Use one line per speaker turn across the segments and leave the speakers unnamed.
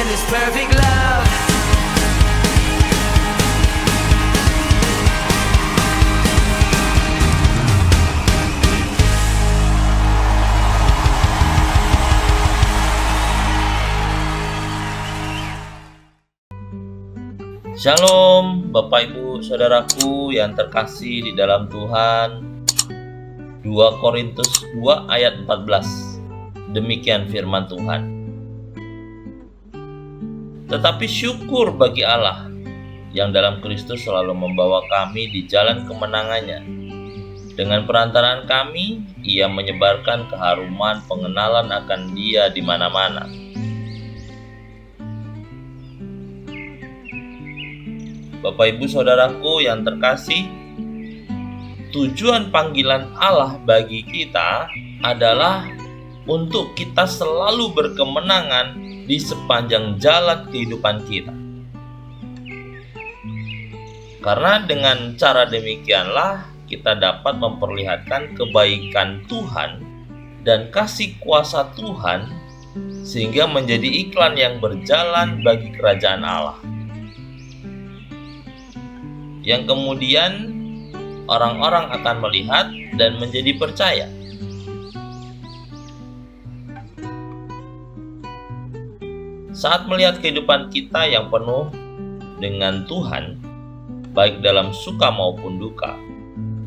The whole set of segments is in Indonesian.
this perfect love.
Shalom Bapak Ibu Saudaraku yang terkasih di dalam Tuhan. 2 Korintus 2 ayat 14. Demikian firman Tuhan. Tetapi syukur bagi Allah yang dalam Kristus selalu membawa kami di jalan kemenangannya. Dengan perantaraan kami, Ia menyebarkan keharuman pengenalan akan Dia di mana-mana. Bapak Ibu Saudaraku yang terkasih, tujuan panggilan Allah bagi kita adalah untuk kita selalu berkemenangan di sepanjang jalan kehidupan kita. Karena dengan cara demikianlah kita dapat memperlihatkan kebaikan Tuhan dan kasih kuasa Tuhan sehingga menjadi iklan yang berjalan bagi kerajaan Allah. Yang kemudian orang-orang akan melihat dan menjadi percaya. Saat melihat kehidupan kita yang penuh dengan Tuhan, baik dalam suka maupun duka,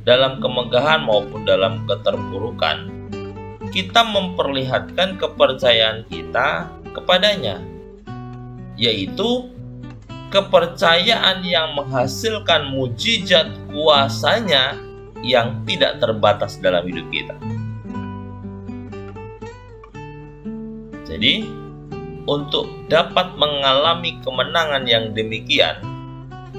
dalam kemegahan maupun dalam keterpurukan, kita memperlihatkan kepercayaan kita kepadanya, yaitu kepercayaan yang menghasilkan mujizat kuasanya yang tidak terbatas dalam hidup kita. Jadi, untuk dapat mengalami kemenangan yang demikian,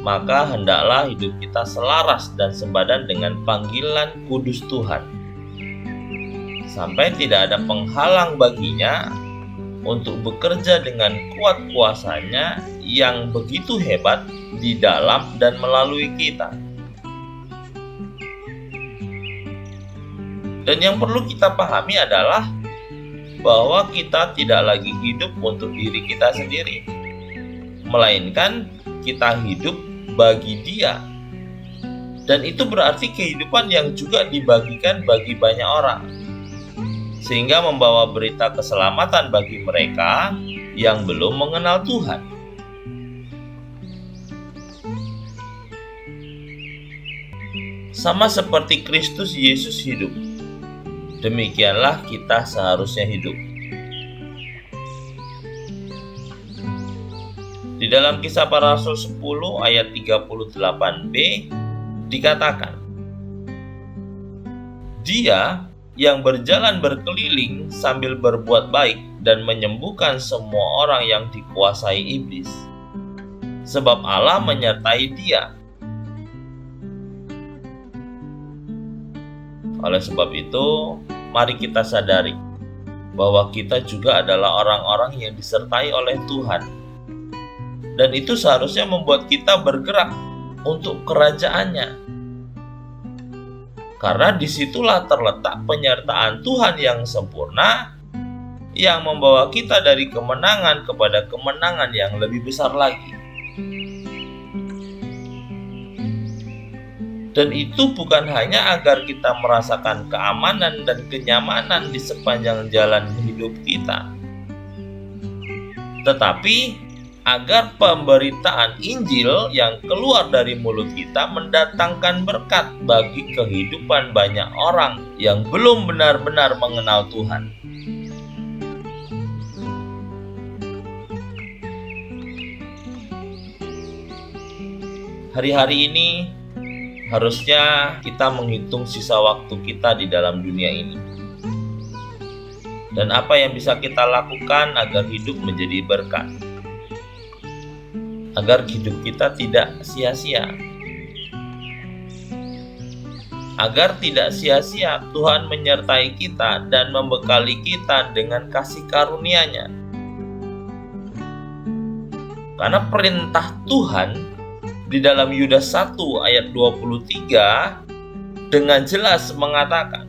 maka hendaklah hidup kita selaras dan sepadan dengan panggilan kudus Tuhan, sampai tidak ada penghalang baginya untuk bekerja dengan kuat kuasanya yang begitu hebat di dalam dan melalui kita. Dan yang perlu kita pahami adalah bahwa kita tidak lagi hidup untuk diri kita sendiri, melainkan kita hidup bagi Dia. Dan itu berarti kehidupan yang juga dibagikan bagi banyak orang, sehingga membawa berita keselamatan bagi mereka yang belum mengenal Tuhan. Sama seperti Kristus Yesus hidup, demikianlah kita seharusnya hidup. Di dalam Kisah Para Rasul 10 ayat 38b dikatakan, Dia yang berjalan berkeliling sambil berbuat baik dan menyembuhkan semua orang yang dikuasai iblis, sebab Allah menyertai Dia. Oleh sebab itu, mari kita sadari bahwa kita juga adalah orang-orang yang disertai oleh Tuhan. Dan itu seharusnya membuat kita bergerak untuk kerajaannya. Karena disitulah terletak penyertaan Tuhan yang sempurna, yang membawa kita dari kemenangan kepada kemenangan yang lebih besar lagi. Dan itu bukan hanya agar kita merasakan keamanan dan kenyamanan di sepanjang jalan hidup kita, tetapi agar pemberitaan Injil yang keluar dari mulut kita mendatangkan berkat bagi kehidupan banyak orang yang belum benar-benar mengenal Tuhan. Hari-hari ini harusnya kita menghitung sisa waktu kita di dalam dunia ini. Dan apa yang bisa kita lakukan agar hidup menjadi berkat. Agar hidup kita tidak sia-sia. Agar tidak sia-sia Tuhan menyertai kita dan membekali kita dengan kasih karunia-Nya. Karena perintah Tuhan di dalam Yudas 1 ayat 23 dengan jelas mengatakan,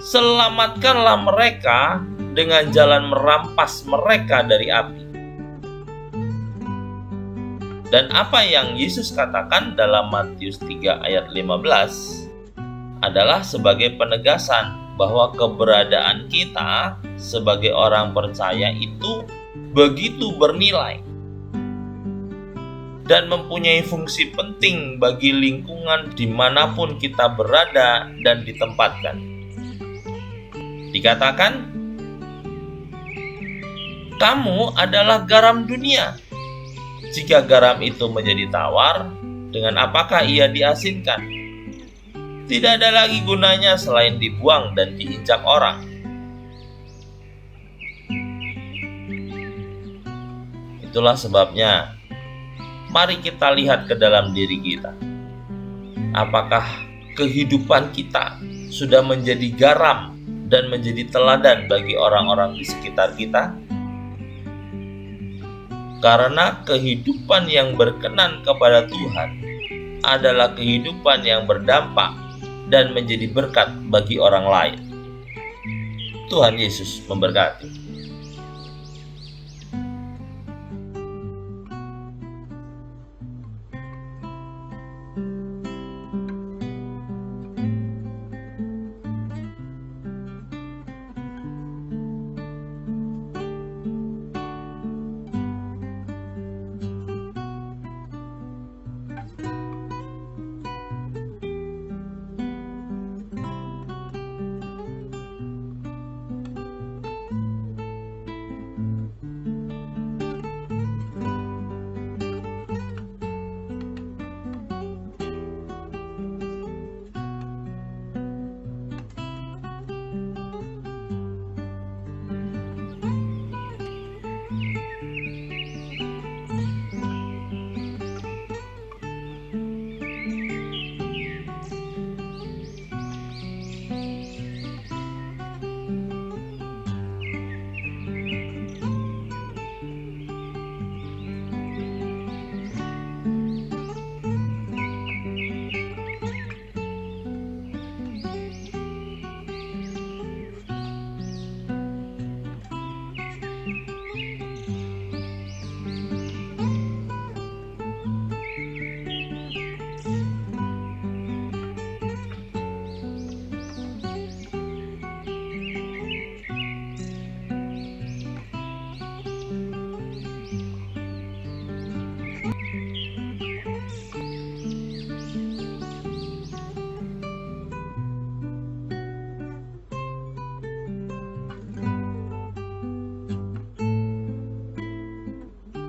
selamatkanlah mereka dengan jalan merampas mereka dari api. Dan apa yang Yesus katakan dalam Matius 3 ayat 15 adalah sebagai penegasan bahwa keberadaan kita sebagai orang percaya itu begitu bernilai dan mempunyai fungsi penting bagi lingkungan dimanapun kita berada dan ditempatkan. Dikatakan, kamu adalah garam dunia. Jika garam itu menjadi tawar, dengan apakah ia diasinkan? Tidak ada lagi gunanya selain dibuang dan diinjak orang. Itulah sebabnya, mari kita lihat ke dalam diri kita. Apakah kehidupan kita sudah menjadi garam dan menjadi teladan bagi orang-orang di sekitar kita? Karena kehidupan yang berkenan kepada Tuhan adalah kehidupan yang berdampak dan menjadi berkat bagi orang lain. Tuhan Yesus memberkati.